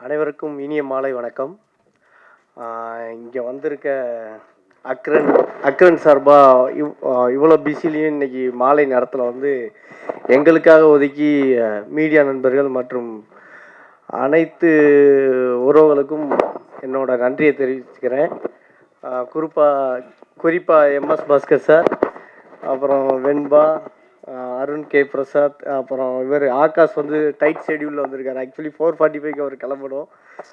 அனைவருக்கும் இனிய மாலை வணக்கம். இங்கே வந்திருக்க அக்ரன் அக்ரன் சார்பாக இவ்வளோ பிஸிலையும் இன்னைக்கு மாலை நேரத்தில் வந்து எங்களுக்காக ஒதுக்கி மீடியா நண்பர்கள் மற்றும் அனைத்து உறவுகளுக்கும் என்னோட நன்றியை தெரிவிச்சுக்கிறேன். குறிப்பாக எம்எஸ் பாஸ்கர் சார், அப்புறம் வெண்பா, அருண் கே பிரசாத், அப்புறம் இவர் ஆகாஷ் வந்து டைட் ஷெடியூலில் வந்திருக்காரு. ஆக்சுவலி 4:45க்கு அவர் கிளம்பணும்,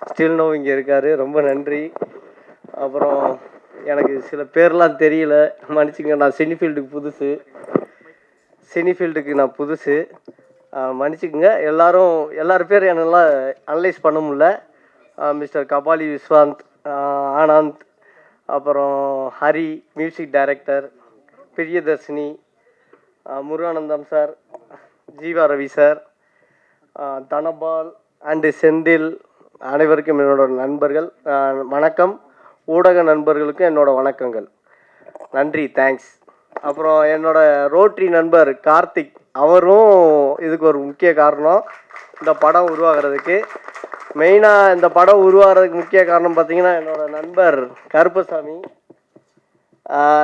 ஸ்டில் நோ இங்கே இருக்கார். ரொம்ப நன்றி. அப்புறம் எனக்கு சில பேர்லாம் தெரியல, மன்னிச்சுங்க. நான் சினிஃபீல்டுக்கு நான் புதுசு, மன்னிச்சுக்குங்க. எல்லாரும் பேர் என்னெல்லாம் அனலைஸ் பண்ண முடியல. மிஸ்டர் கபாலி விஸ்வாந்த், ஆனந்த், அப்புறம் Hari music director, Priyadarshini, Muruganandam sir, Jeeva Ravi sir, Dhanapal and Senthil, அனைவருக்கும் என்னோட நண்பர்கள் வணக்கம். ஊடக நண்பர்களுக்கு என்னோட வணக்கங்கள், நன்றி, தேங்க்ஸ். அப்புறம் என்னோட ரோட்டரி நண்பர் கார்த்திக், அவரும் இதுக்கு ஒரு முக்கிய காரணம். இந்த படம் உருவாகிறதுக்கு மெயினாக இந்த படம் உருவாகிறதுக்கு முக்கிய காரணம் பார்த்தீங்கன்னா என்னோட நண்பர் கருப்பசாமி.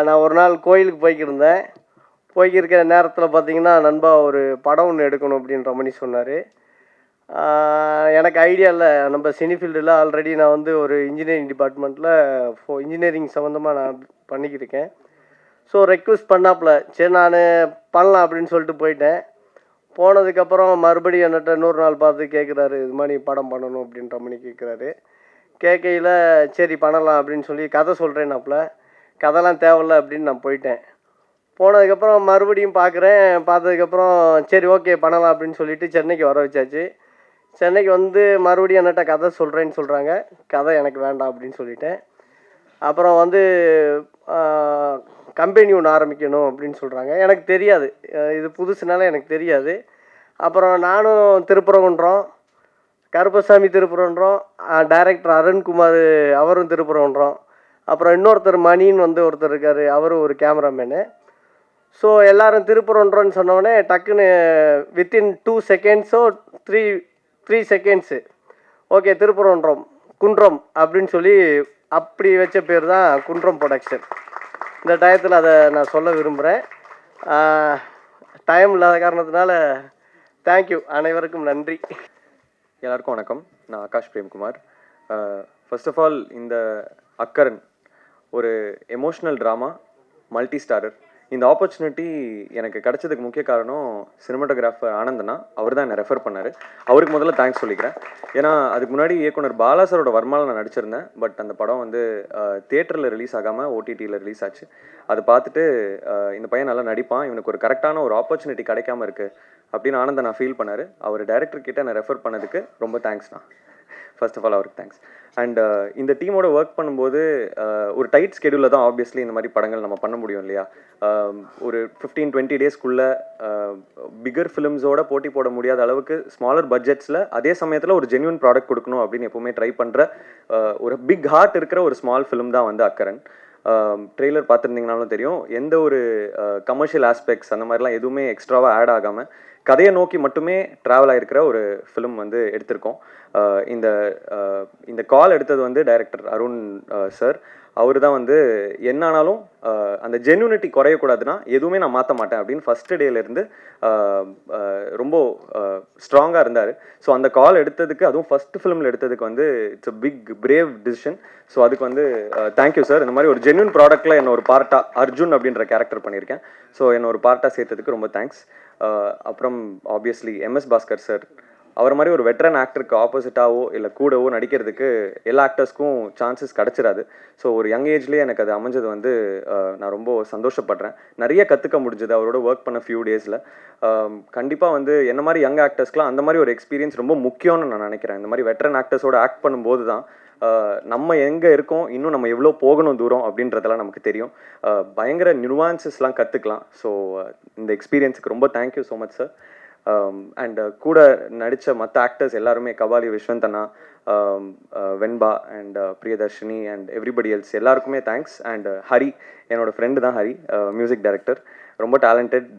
நான் ஒரு நாள் கோயிலுக்கு போய்க்கிருக்கிற நேரத்தில் பார்த்தீங்கன்னா, நண்பா ஒரு படம் ஒன்று எடுக்கணும் அப்படின்ற மாதிரி சொன்னார். எனக்கு ஐடியா இல்லை. நம்ம சினிஃபீல்டில் ஆல்ரெடி நான் வந்து ஒரு இன்ஜினியரிங் டிபார்ட்மெண்ட்டில் இன்ஜினியரிங் சம்மந்தமாக நான் பண்ணிக்கிருக்கேன். ஸோ ரெக்வெஸ்ட் பண்ணாப்புல, சரி நான் பண்ணலாம் அப்படின்னு சொல்லிட்டு போயிட்டேன். போனதுக்கப்புறம் மறுபடியும் என்னட்ட இன்னொரு நாள் பார்த்து கேட்குறாரு, இது மாதிரி படம் பண்ணணும் அப்படின்ற மாதிரி கேட்குறாரு. கேட்கையில் சரி பண்ணலாம் அப்படின்னு சொல்லி கதை சொல்கிறேன்னாப்புல. கதைலாம் தேவையில்ல அப்படின்னு நான் போயிட்டேன். போனதுக்கப்புறம் மறுபடியும் பார்த்ததுக்கப்புறம் சரி ஓகே பண்ணலாம் அப்படின்னு சொல்லிட்டு சென்னைக்கு வர வச்சாச்சு. சென்னைக்கு வந்து மறுபடியும் என்னட்ட கதை சொல்கிறேன்னு சொல்கிறாங்க. கதை எனக்கு வேண்டாம் அப்படின்னு சொல்லிட்டேன். அப்புறம் வந்து கம்பெனி ஒன்று ஆரம்பிக்கணும் அப்படின்னு சொல்கிறாங்க. எனக்கு தெரியாது, இது புதுசுனால எனக்கு தெரியாது. அப்புறம் நானும் திருப்பரங்குன்றம், கருப்பசாமி திருப்பரங்குன்றம், டைரக்டர் அருண்குமார் அவரும் திருப்பரங்குன்றம், அப்புறம் இன்னொருத்தர் மணின்னு வந்து ஒருத்தர் இருக்கார், அவரும் ஒரு கேமராமேனு. ஸோ எல்லோரும் திருப்பரங்குன்றம்னு சொன்னோடனே டக்குன்னு வித்தின் 2 செகண்ட்ஸோ 3 செகண்ட்ஸு ஓகே திருப்பரங்குன்றம் குன்றம் அப்படின்னு சொல்லி அப்படி வச்ச பேர் தான் குன்றம் ப்ரொடக்ஷன். இந்த டயத்தில் அதை நான் சொல்ல விரும்புகிறேன். டைம் இல்லாத காரணத்தினால தேங்க்யூ, அனைவருக்கும் நன்றி. எல்லாருக்கும் வணக்கம். நான் Aakash Premkumar. First of all, இந்த அக்கரன் ஒரு எமோஷ்னல் ட்ராமா, மல்டி ஸ்டாரர். இந்த ஆப்பர்ச்சுனிட்டி எனக்கு கிடைச்சதுக்கு முக்கிய காரணம் சினிமாட்டோகிராஃபர் ஆனந்தனா. அவர் தான் என்னை ரெஃபர் பண்ணார். அவருக்கு முதல்ல தேங்க்ஸ் சொல்லிக்கிறேன். ஏன்னா அதுக்கு முன்னாடி இயக்குனர் பாலாசரோட வர்மாவில் நான் நடிச்சிருந்தேன். பட் அந்த படம் வந்து தியேட்டரில் ரிலீஸ் ஆகாமல் ஓடிடியில் ரிலீஸ் ஆச்சு. அதை பார்த்துட்டு இந்த பையன் நல்லா நடிப்பான், இவனுக்கு ஒரு கரெக்டான ஒரு ஆப்பர்ச்சுனிட்டி கிடைக்காம இருக்குது அப்படின்னு ஆனந்தனா ஃபீல் பண்ணார். அவர் டைரக்டர் கிட்ட என்னை ரெஃபர் பண்ணதுக்கு ரொம்ப தேங்க்ஸ்ண்ணா. ஃபர்ஸ்ட் ஆஃப் ஆல் அவருக்கு தேங்க்ஸ். அண்ட் இந்த டீமோட ஒர்க் பண்ணும்போது ஒரு டைட் ஸ்கெடியூலில் தான் ஆப்வியஸ்லி இந்த மாதிரி படங்கள் நம்ம பண்ண முடியும் இல்லையா. ஒரு 15-20 டேஸ்க்குள்ளே பிகர் ஃபிலிம்ஸோட போட்டி போட முடியாத அளவுக்கு ஸ்மாலர் பட்ஜெட்ஸில் அதே சமயத்தில் ஒரு ஜென்யூன் ப்ராடக்ட் கொடுக்கணும் அப்படின்னு எப்போவுமே ட்ரை பண்ணுற ஒரு பிக் ஹார்ட் இருக்கிற ஒரு ஸ்மால் ஃபிலிம் தான் வந்து அக்கரன். ட்ரெய்லர் பார்த்துருந்தீங்கனாலும் தெரியும், எந்த ஒரு கமர்ஷியல் ஆஸ்பெக்ட்ஸ் அந்த மாதிரிலாம் எதுவுமே எக்ஸ்ட்ராவாக ஆட் ஆகாமல் கதையை நோக்கி மட்டுமே ட்ராவல் ஆகிருக்கிற ஒரு ஃபிலிம் வந்து எடுத்திருக்கோம். இந்த இந்த கால் எடுத்தது வந்து டைரக்டர் அருண் சார். அவர் தான் வந்து என்னானாலும் அந்த ஜென்யூனிட்டி குறையக்கூடாதுன்னா எதுவுமே நான் மாற்ற மாட்டேன் அப்படின்னு ஃபஸ்ட்டு டேலேருந்து ரொம்ப ஸ்ட்ராங்காக இருந்தார். ஸோ அந்த கால் எடுத்ததுக்கு, அதுவும் ஃபஸ்ட்டு ஃபிலிமில் எடுத்ததுக்கு வந்து it's a big brave decision. So அதுக்கு வந்து தேங்க்யூ சார். இந்த மாதிரி ஒரு ஜென்யூன் ப்ராடக்ட்டில் என்ன ஒரு பார்ட்டாக அர்ஜுன் அப்படின்ற கேரக்டர் பண்ணியிருக்கேன். ஸோ என்ன ஒரு பார்ட்டாக சேர்த்ததுக்கு ரொம்ப தேங்க்ஸ். அப்புறம் ஆப்வியஸ்லி எம்எஸ் பாஸ்கர் சார். அவர் மாதிரி ஒரு வெட்ரன் ஆக்டருக்கு ஆப்போசிட்டாவோ இல்லை கூடவோ நடிக்கிறதுக்கு எல்லா ஆக்டர்ஸ்க்கும் சான்சஸ் கிடச்சிடாது. ஸோ ஒரு யங் ஏஜ்லேயே எனக்கு அது அமைஞ்சது வந்து நான் ரொம்ப சந்தோஷப்படுறேன். நிறைய கற்றுக்க முடிஞ்சது அவரோட ஒர்க் பண்ண ஃபியூ டேஸில். கண்டிப்பாக வந்து என்ன மாதிரி யங் ஆக்டர்ஸ்க்குலாம் அந்த மாதிரி ஒரு எக்ஸ்பீரியன்ஸ் ரொம்ப முக்கியம்னு நான் நினைக்கிறேன். இந்த மாதிரி வெட்ரன் ஆக்டர்ஸோட ஆக்ட் பண்ணும்போது தான் நம்ம எங்கே இருக்கோம், இன்னும் நம்ம எவ்வளோ போகணும் தூரம் அப்படின்றதெல்லாம் நமக்கு தெரியும். பயங்கர நியூவான்சஸ்லாம் கற்றுக்கலாம். ஸோ இந்த எக்ஸ்பீரியன்ஸுக்கு ரொம்ப thank you so much sir. And கூட நடித்த மற்ற ஆக்டர்ஸ் எல்லாருமே, கபாலி விஸ்வந்த் அண்ணா, Venba and Priyadharshini and everybody else, எல்லாருக்குமே தேங்க்ஸ். அண்ட் ஹரி, என்னோடய ஃப்ரெண்டு தான் ஹரி, மியூசிக் டைரக்டர். ரொம்ப talented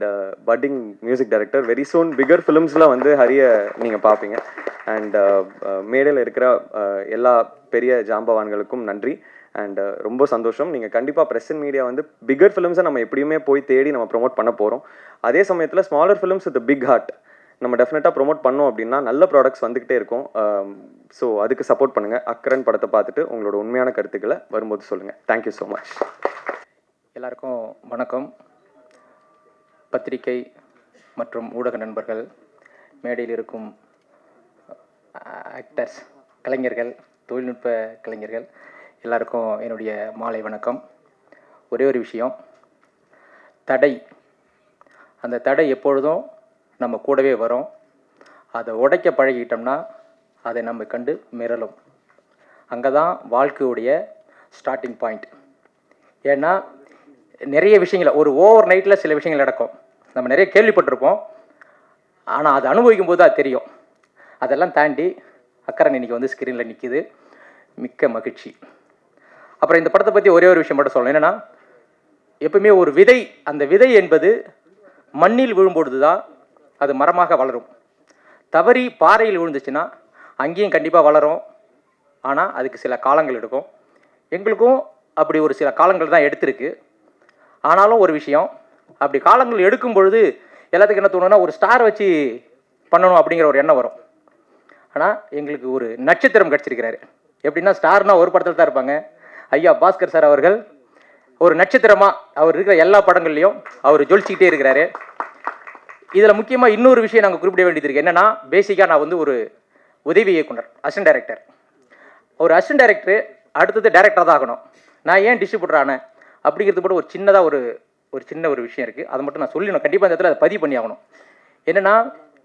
budding music director. Very soon bigger ஃபிலிம்ஸ்லாம் வந்து ஹரியை நீங்கள் பார்ப்பீங்க. அண்ட் மேடையில் இருக்கிற எல்லா பெரிய ஜாம்பவான்களுக்கும் நன்றி. அண்ட் ரொம்ப சந்தோஷம். நீங்கள் கண்டிப்பாக ப்ரெஸ் அண்ட் மீடியா வந்து பிகர் ஃபிலிம்ஸை நம்ம எப்படியுமே போய் தேடி நம்ம ப்ரொமோட் பண்ண போகிறோம். அதே சமயத்தில் smaller films with big heart நம்ம டெஃபினட்டாக ப்ரொமோட் பண்ணோம் அப்படின்னா நல்ல ப்ராடக்ட்ஸ் வந்துக்கிட்டே இருக்கும். ஸோ அதுக்கு சப்போர்ட் பண்ணுங்கள். அக்கரன் படத்தை பார்த்துட்டு உங்களோட உண்மையான கருத்துக்களை வரும்போது சொல்லுங்கள். Thank you so much. எல்லாருக்கும் வணக்கம். பத்திரிகை மற்றும் ஊடக நண்பர்கள், மேடையில் இருக்கும் ஆக்டர்ஸ், கலைஞர்கள், தொழில்நுட்ப கலைஞர்கள் எல்லாருக்கும் என்னுடைய மாலை வணக்கம். ஒரே ஒரு விஷயம், தடை. அந்த தடை எப்பொழுதும் நம்ம கூடவே வரும். அதை உடைக்க பழகிட்டோம்னா அதை நம்ம கண்டு மிரளும். அங்கே தான் வாழ்க்கையுடைய ஸ்டார்டிங் பாயிண்ட். ஏன்னா நிறைய விஷயங்களை ஒரு ஓவர் நைட்டில் சில விஷயங்கள் நடக்கும். நம்ம நிறைய கேள்விப்பட்டிருப்போம், ஆனால் அதை அனுபவிக்கும் போது அது தெரியும். அதெல்லாம் தாண்டி அக்கரன் இன்னைக்கு வந்து ஸ்க்ரீனில் நிற்கிது. மிக்க மகிழ்ச்சி. அப்புறம் இந்த படத்தை பற்றி ஒரே ஒரு விஷயம் மட்டும் சொல்லணும். என்னென்னா, எப்பவுமே ஒரு விதை, அந்த விதை என்பது மண்ணில் விழும்பொழுது தான் அது மரமாக வளரும். தவறி பாறையில் விழுந்துச்சுன்னா அங்கேயும் கண்டிப்பாக வளரும், ஆனால் அதுக்கு சில காலங்கள் எடுக்கும். எங்களுக்கும் அப்படி ஒரு சில காலங்கள் தான் எடுத்திருக்கு. ஆனாலும் ஒரு விஷயம், அப்படி காலங்கள் எடுக்கும் பொழுது எல்லாத்துக்கும் என்ன தோணுன்னா, ஒரு ஸ்டார் வச்சு பண்ணணும் அப்படிங்கிற ஒரு எண்ணம் வரும். ஆனால் எங்களுக்கு ஒரு நட்சத்திரம் கிடச்சிருக்கிறாரு. எப்படின்னா, ஸ்டார்னால் ஒரு படத்தில் தான் இருப்பாங்க. ஐயா பாஸ்கர் சார் அவர்கள் ஒரு நட்சத்திரமாக அவர் இருக்கிற எல்லா படங்கள்லையும் அவர் ஜொலிச்சிக்கிட்டே இருக்கிறாரு. இதில் முக்கியமாக இன்னொரு விஷயம் நாங்கள் குறிப்பிட வேண்டியது இருக்குது. என்னென்னா, பேசிக்காக நான் வந்து ஒரு உதவி இயக்குனர், அசிஸ்டன்ட் டைரக்டர். ஒரு அசிஸ்டன்ட் டைரக்டர் அடுத்தது டைரக்டராக தான் ஆகணும். நான் ஏன் டிஸ்ட்ரிபியூட்டர் ஆனேன் அப்படிங்கிறது கூட ஒரு சின்னதாக ஒரு சின்ன ஒரு விஷயம் இருக்குது. அதை மட்டும் நான் சொல்லணும். கண்டிப்பாக இந்த இடத்துல அதை பதிவு பண்ணி ஆகணும். என்னென்னா,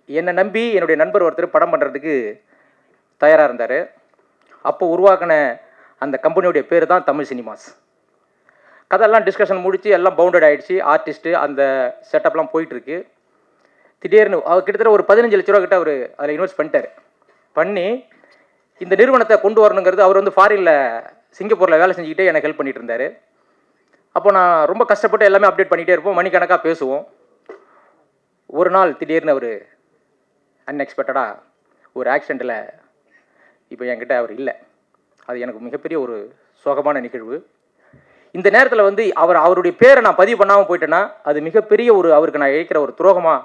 என்னை நம்பி என்னுடைய நண்பர் ஒருத்தர் படம் பண்ணுறதுக்கு தயாராக இருந்தார். அப்போ உருவாக்கின அந்த கம்பெனியுடைய பேர் தான் தமிழ் சினிமாஸ். கதையெல்லாம் டிஸ்கஷன் முடித்து எல்லாம் பவுண்டட் ஆகிடுச்சு. ஆர்டிஸ்ட்டு அந்த செட்டப்லாம் போயிட்டுருக்கு. திடீர்னு அவர் கிட்டத்தட்ட ஒரு 15 லட்ச ரூபா கிட்ட அவர் அதில் இன்வெஸ்ட் பண்ணிட்டார். பண்ணி இந்த நிறுவனத்தை கொண்டு வரணுங்கிறது அவர் வந்து ஃபாரினில் சிங்கப்பூரில் வேலை செஞ்சுக்கிட்டே எனக்கு ஹெல்ப் பண்ணிட்டு இருந்தார். அப்போ நான் ரொம்ப கஷ்டப்பட்டு எல்லாமே அப்டேட் பண்ணிகிட்டே இருப்போம், மணிக்கணக்காக பேசுவோம். ஒரு நாள் திடீர்னு அவர் அன்எக்ஸ்பெக்டடாக ஒரு ஆக்சிடெண்ட்டில் இப்போ என்கிட்ட அவர் இல்லை. அது எனக்கு மிகப்பெரிய ஒரு சோகமான நிகழ்வு. இந்த நேரத்தில் வந்து அவருடைய பேரை நான் பதிவு பண்ணாமல் போயிட்டேன்னா அது மிகப்பெரிய அவருக்கு நான் இழைக்கிற ஒரு துரோகமாக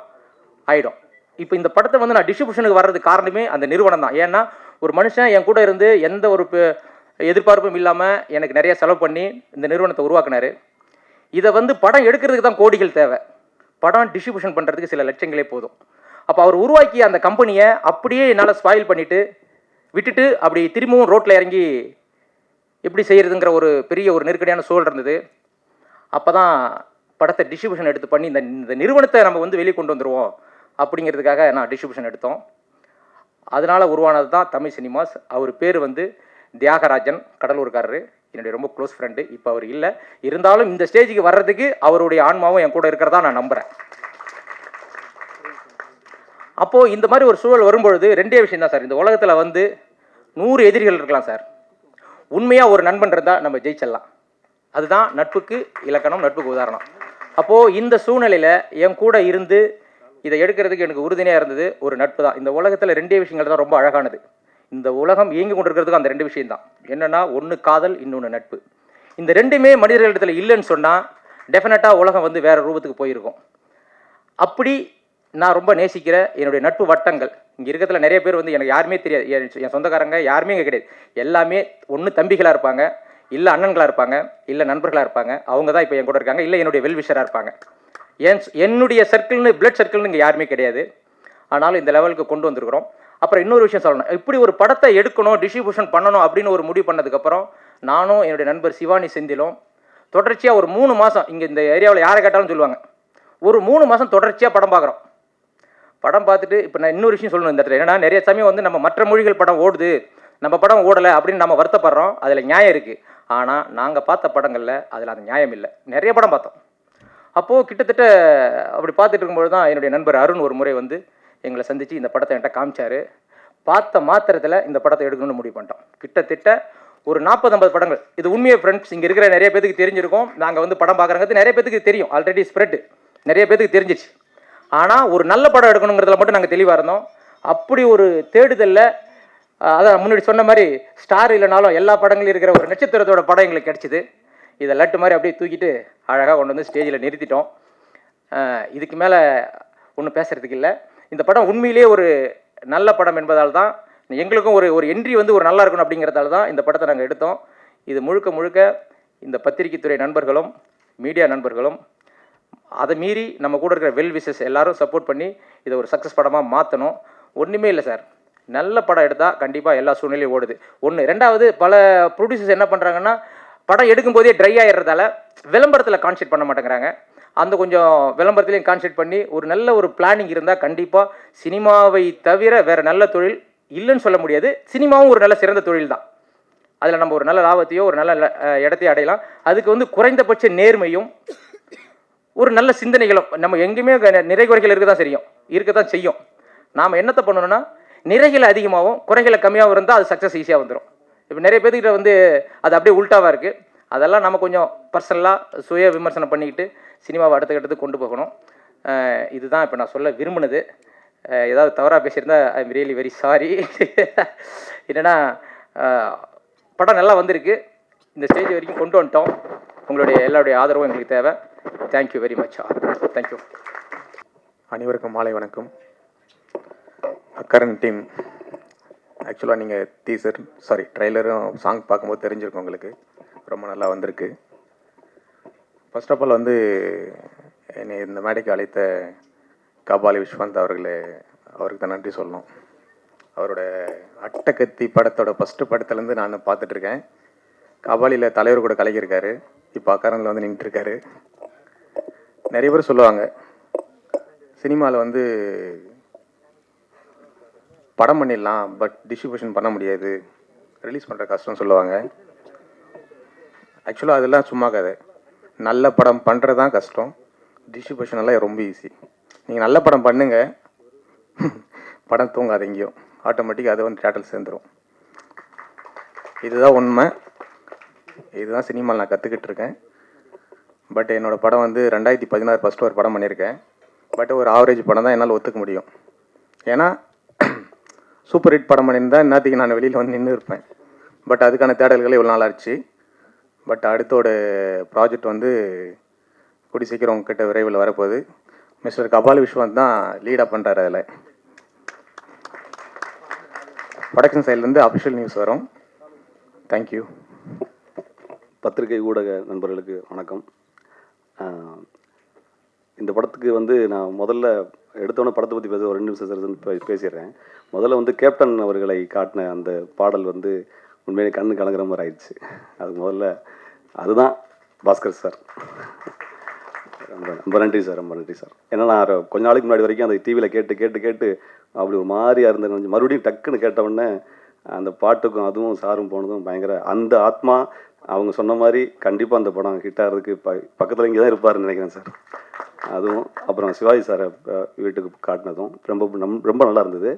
ஆகிடும். இப்போ இந்த படத்தை வந்து நான் டிஸ்ட்ரிபியூஷனுக்கு வர்றதுக்கு காரணமே அந்த நிறுவனம் தான். ஏன்னா, ஒரு மனுஷன் என் கூட இருந்து எந்த ஒரு எதிர்பார்ப்பும் இல்லாமல் எனக்கு நிறைய செலவு பண்ணி இந்த நிறுவனத்தை உருவாக்குனார். இதை வந்து படம் எடுக்கிறதுக்கு தான் கோடிகள் தேவை. படம் டிஸ்ட்ரிபியூஷன் பண்ணுறதுக்கு சில லட்சங்களே போதும். அப்போ அவர் உருவாக்கிய அந்த கம்பெனியை அப்படியே என்னால் ஸ்பாயில் பண்ணிவிட்டு விட்டுட்டு அப்படி திரும்பவும் ரோட்டில் இறங்கி எப்படி செய்கிறதுங்கிற ஒரு பெரிய ஒரு நெருக்கடியான சூழல் இருந்தது. அப்போ தான் படத்தை டிஸ்ட்ரிபியூஷன் எடுத்து பண்ணி இந்த நிறுவனத்தை நம்ம வந்து வெளியே கொண்டு வந்துடுவோம் அப்படிங்கிறதுக்காக நான் டிஸ்ட்ரிபியூஷன் எடுத்தோம். அதனால் உருவானது தான் தமிழ் சினிமாஸ். அவர் பேர் வந்து தியாகராஜன், கடலூர்காரரு, என்னுடைய ரொம்ப க்ளோஸ் ஃப்ரெண்டு. இப்போ அவர் இல்லை, இருந்தாலும் இந்த ஸ்டேஜுக்கு வர்றதுக்கு அவருடைய ஆன்மாவும் என் கூட இருக்கிறதா நான் நம்புகிறேன். அப்போது இந்த மாதிரி ஒரு சூழல் வரும்பொழுது ரெண்டே விஷயம் தான் சார். இந்த உலகத்தில் வந்து 100 எதிரிகள் இருக்கலாம் சார். உண்மையாக ஒரு நண்பன் இருந்தால் நம்ம ஜெயிச்சிடலாம். அதுதான் நட்புக்கு இலக்கணம், நட்புக்கு உதாரணம். அப்போது இந்த சூழ்நிலையில் என் கூட இருந்து இதை எடுக்கிறதுக்கு எனக்கு உறுதுணையாக இருந்தது ஒரு நட்பு தான். இந்த உலகத்தில் ரெண்டே விஷயங்கள் தான் ரொம்ப அழகானது. இந்த உலகம் இயங்கி கொண்டிருக்கிறதுக்கு அந்த 2 விஷயம் தான். என்னென்னா, ஒன்று காதல், இன்னொன்று நட்பு. இந்த ரெண்டுமே மனிதர்களிடத்தில் இல்லைன்னு சொன்னால் டெஃபினட்டாக உலகம் வந்து வேறு ரூபத்துக்கு போயிருக்கும். அப்படி நான் ரொம்ப நேசிக்கிற என்னுடைய நட்பு வட்டங்கள் இங்கே இருக்கிறதுல நிறைய பேர் வந்து எனக்கு யாருமே தெரியாது. என் சொந்தக்காரங்க யாருமே இங்கே கிடையாது. எல்லாமே ஒன்று தம்பிகளாக இருப்பாங்க, இல்லை அண்ணன்களாக இருப்பாங்க, இல்லை நண்பர்களாக இருப்பாங்க. அவங்க தான் இப்போ என் கூட இருக்காங்க. இல்லை என்னுடைய வெல்விஷராக இருப்பாங்க. என்னுடைய சர்க்கிள்னு பிளட் சர்க்கிள்னு இங்கே யாருமே கிடையாது. ஆனாலும் இந்த லெவலுக்கு கொண்டு வந்திருக்கிறோம். அப்புறம் இன்னொரு விஷயம் சொல்லணும். இப்படி ஒரு படத்தை எடுக்கணும், டிஸ்ட்ரிபியூஷன் பண்ணணும் அப்படின்னு ஒரு முடிவு பண்ணதுக்கப்புறம் நானும் என்னுடைய நண்பர் சிவானி செந்திலும் தொடர்ச்சியாக ஒரு 3 மாதம் இங்கே இந்த ஏரியாவில் யாரை கேட்டாலும் சொல்லுவாங்க, ஒரு 3 மாதம் தொடர்ச்சியாக படம் பார்க்குறோம். படம் பார்த்துட்டு இப்போ நான் இன்னொரு விஷயம் சொல்லணும் இந்த இடத்துல. ஏன்னா, நிறைய சமயம் வந்து நம்ம மற்ற மொழிகள் படம் ஓடுது, நம்ம படம் ஓடலை அப்படின்னு நம்ம வருத்தப்படுறோம். அதில் நியாயம் இருக்குது. ஆனால் நாங்கள் பார்த்த படங்களில் அதில் அந்த நியாயம் இல்லை. நிறைய படம் பார்த்தோம். அப்போது கிட்டத்தட்ட அப்படி பார்த்துட்டு இருக்கும்போது தான் என்னுடைய நண்பர் அருண் ஒரு முறை வந்து எங்களை சந்தித்து இந்த படத்தை என்கிட்ட காமிச்சார். பார்த்த மாத்திரத்தில் இந்த படத்தை எடுக்கணும்னு முடிவு பண்ணிட்டோம். கிட்டத்தட்ட ஒரு 40-50 படங்கள். இது உண்மையை ஃப்ரெண்ட்ஸ், இங்கே இருக்கிற நிறைய பேருக்கு தெரிஞ்சிருக்கும். நாங்கள் வந்து படம் பார்க்குறங்கிறது நிறைய பேருக்கு தெரியும், ஆல்ரெடி ஸ்ப்ரெட். நிறைய பேருக்கு தெரிஞ்சிச்சு. ஆனால் ஒரு நல்ல படம் எடுக்கணுங்கிறதுல மட்டும் நாங்கள் தெளிவாக இருந்தோம். அப்படி ஒரு தேடுதலில் அதான் முன்னாடி சொன்ன மாதிரி ஸ்டார் இல்லைனாலும் எல்லா படங்களும் இருக்கிற ஒரு நட்சத்திரத்தோட படம் எங்களுக்கு கிடச்சிது. இதை லட்டு மாதிரி அப்படியே தூக்கிட்டு அழகாக கொண்டு வந்து ஸ்டேஜில் நிறுத்திட்டோம். இதுக்கு மேலே ஒன்றும் பேசுகிறதுக்கு இல்லை. இந்த படம் உண்மையிலேயே ஒரு நல்ல படம் என்பதால் தான் எங்களுக்கும் ஒரு என்ட்ரி வந்து ஒரு நல்லா இருக்கணும் அப்படிங்கிறதால தான் இந்த படத்தை நாங்கள் எடுத்தோம். இது முழுக்க முழுக்க இந்த பத்திரிகை துறை நண்பர்களும் மீடியா நண்பர்களும் அதை மீறி நம்ம கூட இருக்கிற வெல் விஷஸ் எல்லாரும் சப்போர்ட் பண்ணி இதை ஒரு சக்ஸஸ் படமாக மாற்றணும். ஒன்றுமே இல்லை சார், நல்ல படம் எடுத்தால் கண்டிப்பாக எல்லா சூழ்நிலையும் ஓடுது. ஒன்று. ரெண்டாவது, பல ப்ரொடியூசர்ஸ் என்ன பண்ணுறாங்கன்னா படம் எடுக்கும்போதே ட்ரை ஆகிடுறதால விளம்பரத்தில் கான்சென்ட்ரேட் பண்ண மாட்டேங்கிறாங்க. அந்த கொஞ்சம் விளம்பரத்துலேயும் கான்சென்ட்ரேட் பண்ணி ஒரு நல்ல ஒரு பிளானிங் இருந்தால் கண்டிப்பாக சினிமாவை தவிர வேறு நல்ல தொழில் இல்லைன்னு சொல்ல முடியாது. சினிமாவும் ஒரு நல்ல சிறந்த தொழில் தான். அதில் நம்ம ஒரு நல்ல லாபத்தையோ ஒரு நல்ல இடத்தையோ அடையலாம். அதுக்கு வந்து குறைந்தபட்ச நேர்மையும் ஒரு நல்ல சிந்தனைகளும் நம்ம எங்கேயுமே நிறை குறைகள் இருக்க தான் செய்யும். நாம் என்னத்தை பண்ணணும்னா நிறைகள் அதிகமாகவும் குறைகளை கம்மியாகவும் இருந்தால் அது சக்ஸஸ் ஈஸியாக வந்துடும். இப்போ நிறைய பேர்கிட்ட வந்து அது அப்படியே உல்ட்டாவாக இருக்குது. அதெல்லாம் நம்ம கொஞ்சம் பர்சனலாக சுய விமர்சனம் பண்ணிக்கிட்டு சினிமாவை அடுத்த கட்டத்துக்கு கொண்டு போகணும். இதுதான் இப்போ நான் சொல்ல விரும்பினது. ஏதாவது தவறாக பேசியிருந்தா I am really very sorry. என்னென்னா படம் நல்லா வந்திருக்கு. இந்த ஸ்டேஜ் வரைக்கும் கொண்டு வந்துட்டோம். உங்களுடைய எல்லாருடைய ஆதரவும் எங்களுக்கு தேவை. Thank you very much. தேங்க்யூ. அனைவருக்கும் மாலை வணக்கம். அக்கரன் டீம், ஆக்சுவலாக நீங்கள் ட்ரெய்லரும் சாங் பார்க்கும்போது தெரிஞ்சிருக்கும் உங்களுக்கு. ரொம்ப நல்லா வந்திருக்கு. ஃபர்ஸ்ட் ஆஃப் ஆல் வந்து என்னை இந்த மேடைக்கு அழைத்த கபாலி விஸ்வந்த் அவருக்கு தான் நன்றி சொல்லணும். அவரோட அட்டகத்தி படத்தோட ஃபஸ்ட்டு படத்துலேருந்து நான் பார்த்துட்ருக்கேன். கபாலியில் தலைவர் கூட கலக்கியிருக்காரு. இப்போ அக்கரனில் வந்து நின்றுட்டுருக்காரு. நிறைய பேர் சொல்லுவாங்க சினிமாவில் வந்து படம் பண்ணிடலாம், பட் டிஸ்ட்ரிபியூஷன் பண்ண முடியாது, ரிலீஸ் பண்ணுற கஷ்டம்னு சொல்லுவாங்க. ஆக்சுவலாக அதெல்லாம் சும்மா கதை. நல்ல படம் பண்ணுறது தான் கஷ்டம், டிஸ்ட்ரிபியூஷன் எல்லாம் ரொம்ப ஈஸி. நீங்கள் நல்ல படம் பண்ணுங்கள், படம் தூங்காது எங்கேயும், ஆட்டோமேட்டிக்காக அது வந்து தேட்டரில் சேர்ந்துடும். இதுதான் உண்மை. இதுதான் சினிமாவில் நான் கற்றுக்கிட்டு இருக்கேன். பட் என்னோடய படம் வந்து 2016 ஃபஸ்ட்டு ஒரு படம் பண்ணியிருக்கேன். பட் ஒரு ஆவரேஜ் படம் தான் என்னால் ஒத்துக்க முடியும். ஏன்னா சூப்பர் ஹிட் படம் பண்ணியிருந்தால் இன்னத்துக்கு நான் வெளியில் வந்து நின்று இருப்பேன். பட் அதுக்கான தேடல்கள் இவ்வளோ நாள் ஆச்சு. பட் அடுத்தோட ப்ராஜெக்ட் வந்து கூடி சீக்கிரம் உங்ககிட்ட விரைவில் வரப்போகுது. மிஸ்டர் கபாலி விஸ்வந்த் தான் லீடாக பண்ணுறாரு. அதில் ப்ரொடக்ஷன் சைட்லேருந்து அஃபிஷியல் நியூஸ் வரும். தேங்க்யூ. பத்திரிகை ஊடக நண்பர்களுக்கு வணக்கம். இந்த படத்துக்கு வந்து நான் முதல்ல எடுத்தோன்னே படத்தை பற்றி பேச ஒரு 2 நிமிஷம் பேசிடுறேன். முதல்ல வந்து கேப்டன் அவர்களை காட்டின அந்த பாடல் வந்து உண்மையிலே கண்ணு கலங்குற மாதிரி ஆயிடுச்சு. அது முதல்ல அதுதான் பாஸ்கர் சார். ரொம்ப நன்றி சார், ரொம்ப நன்றி சார். ஏன்னா நான் கொஞ்ச நாளைக்கு முன்னாடி வரைக்கும் அந்த டிவியில் கேட்டு அப்படி ஒரு மாதிரியாக இருந்தேன். மறுபடியும் டக்குன்னு கேட்டவுடனே அந்த பாட்டுக்கும் அதுவும் சாரும் போனதும் பயங்கர அந்த ஆத்மா அவங்க சொன்ன மாதிரி கண்டிப்பாக அந்த படம் ஹிட் ஆகிறதுக்கு பக்கத்தில் இங்கே தான் இருப்பாருன்னு நினைக்கிறேன் சார். அதுவும் அப்புறம் சிவாஜி சாரை வீட்டுக்கு காட்டினதும் ரொம்ப நல்லா இருந்தது.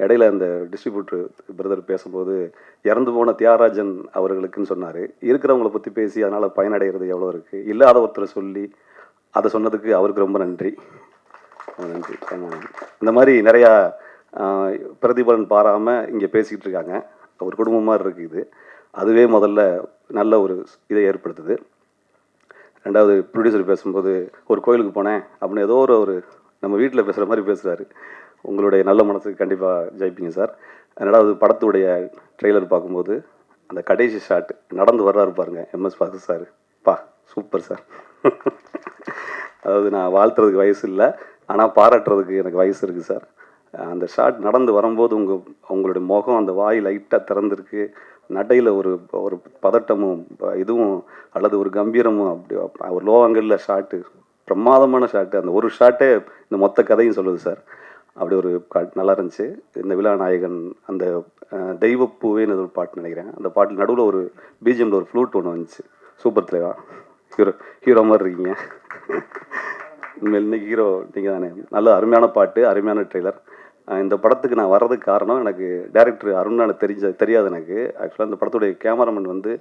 இடையில அந்த டிஸ்ட்ரிபியூட்டர் பிரதர் பேசும்போது இறந்து போன தியாகராஜன் அவர்களுக்குன்னு சொன்னார். இருக்கிறவங்கள பற்றி பேசி அதனால் பயனடைகிறது எவ்வளோ இருக்குது, இல்லாத ஒருத்தரை சொல்லி அதை சொன்னதுக்கு அவருக்கு ரொம்ப நன்றி. நன்றி. இந்த மாதிரி நிறையா பிரதிபலன் பாராமல் இங்கே பேசிக்கிட்டு இருக்காங்க. ஒரு குடும்பம் மாதிரி இருக்குது. அதுவே முதல்ல நல்ல ஒரு இதை ஏற்படுத்துது. ரெண்டாவது ப்ரொடியூசர் பேசும்போது ஒரு கோயிலுக்கு போனேன் அப்படின்னு ஏதோ ஒரு நம்ம வீட்டில் பேசுகிற மாதிரி பேசுகிறாரு. உங்களுடைய நல்ல மனசுக்கு கண்டிப்பாக ஜெயிப்பீங்க சார். ரெண்டாவது படத்துடைய ட்ரெய்லர் பார்க்கும்போது அந்த கடைசி ஷாட் நடந்து வர்றாரு பாருங்க MS Bhaskar sir. Super sir. அதாவது நான் வாழ்த்துறதுக்கு வயசு இல்லை, ஆனால் பாராட்டுறதுக்கு எனக்கு வயசு இருக்குது சார். அந்த ஷாட் நடந்து வரும்போது உங்களுடைய முகம் அந்த வாய் லைட்டாக திறந்துருக்கு. நடையில் ஒரு பதட்டமும் இதுவும் அல்லது ஒரு கம்பீரமும் அப்படி ஒரு லோ ஆங்கிளில் ஷாட்டு, பிரமாதமான ஷாட்டு. அந்த ஒரு ஷாட்டே இந்த மொத்த கதையும் சொல்லுது சார். அப்படி ஒரு நல்லா இருந்துச்சு. இந்த விழா நாயகன் அந்த தெய்வப்பூவேன்னு ஒரு பாட்டு நினைக்கிறேன். அந்த பாட்டில் நடுவில் ஒரு பிஜிஎம்ல ஒரு ஃப்ளூட் ஒன்று வந்துச்சு. சூப்பர் தலைவா, ஹீரோ மாதிரி இருக்கீங்க. இன்னைக்கு ஹீரோ நீங்கள் தானே. நல்ல அருமையான பாட்டு, அருமையான ட்ரெய்லர். இந்த படத்துக்கு நான் வர்றதுக்கு காரணம், எனக்கு டைரக்டர் அருணான தெரியாது எனக்கு. ஆக்சுவலாக இந்த படத்துடைய கேமராமேன் வந்து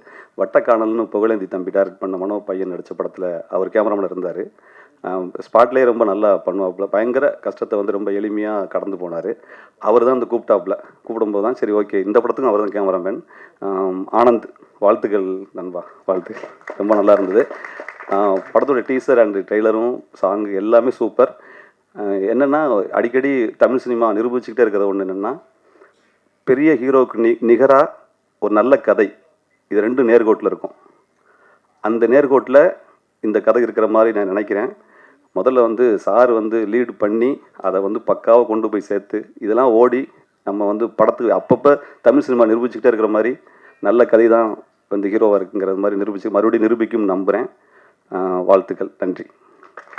வட்டக்கானல்னு புகழேந்தி தம்பி டைரக்ட் பண்ண மனோ பையன் நடித்த படத்தில் அவர் கேமராமேன் இருந்தார். ஸ்பாட்லேயே ரொம்ப நல்லா பண்ணுவாப்புல. பயங்கர கஷ்டத்தை வந்து ரொம்ப எளிமையாக கடந்து போனார். அவர் தான் வந்து கூப்பிடும்போது தான் சரி ஓகே இந்த படத்துக்கும் அவர் தான் கேமராமேன். ஆனந்த், வாழ்த்துக்கள் நண்பா, வாழ்த்துக்கள். ரொம்ப நல்லா இருந்தது. படத்தோட டீசர் அண்ட் ட்ரெய்லரும் சாங் எல்லாமே சூப்பர். என்னென்னா அடிக்கடி தமிழ் சினிமா நிரூபிச்சுக்கிட்டே இருக்கிறது ஒன்று என்னென்னா, பெரிய ஹீரோவுக்கு நிகராக ஒரு நல்ல கதை, இது ரெண்டும் நேர்கோட்டில் இருக்கும். அந்த நேர்கோட்டில் இந்த கதை இருக்கிற மாதிரி நான் நினைக்கிறேன். முதல்ல வந்து சார் வந்து லீடு பண்ணி அதை வந்து பக்காவாக கொண்டு போய் சேர்த்து இதெல்லாம் ஓடி நம்ம வந்து படத்துக்கு அப்பப்போ தமிழ் சினிமா நிரூபிச்சுக்கிட்டே இருக்கிற மாதிரி நல்ல கதை தான் வந்து ஹீரோவாக இருக்குங்கிறது மாதிரி மறுபடியும் நிரூபிக்கும் நம்புகிறேன். வாழ்த்துக்கள், நன்றி.